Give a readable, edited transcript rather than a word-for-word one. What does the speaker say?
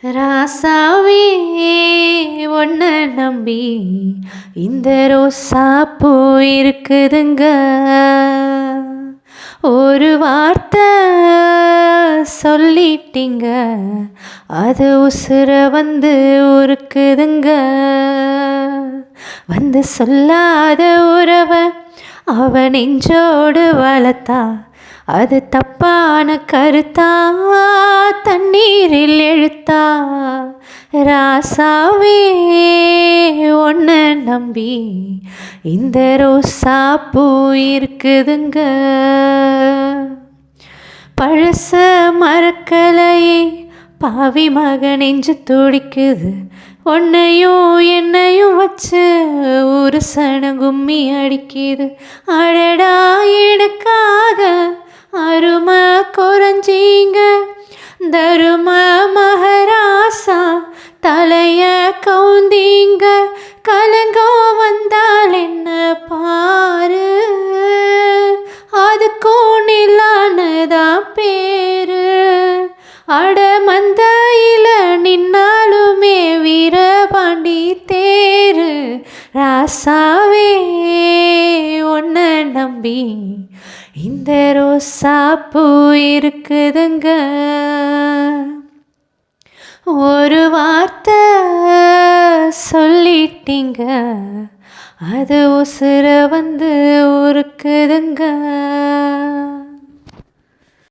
ராசாவே உன்ன நம்பி இந்த ரோசா பூ இருக்குதுங்க. ஒரு வார்த்தை சொல்லிட்டீங்க, அது உசுர வந்து உருக்குதுங்க. வந்து சொல்லாத உறவ அவ நெஞ்சோடு வளர்த்தா, அது தப்பான கருத்தா தண்ணீரில் எழுத்தா. ராசாவே உன்ன நம்பி இந்த ரோசா பூ இருக்குதுங்க. பழச மறக்கலையே பாவி மக நெஞ்சு துடிக்குது. உன்னையும் என்னையும் வச்சு ஒரு சன கும்மி அடிக்குது. அடடா எனக்காக அருமை குறைஞ்சீங்க தரும மகராசா தலைய கவுந்தீங்க. கலங்கம் வந்தால் என்ன பாரு, அதுக்கும் நிலானதான் பேரு. அட மந்தையில நின்னாலுமே வீரபாண்டி தேரு. ராசாவே உன்ன நம்பி இந்த ரோசா பூ இருக்குதுங்க. ஒரு வார்த்தை சொல்லிட்டீங்க, அது உசுர வந்து உருக்குதுங்க.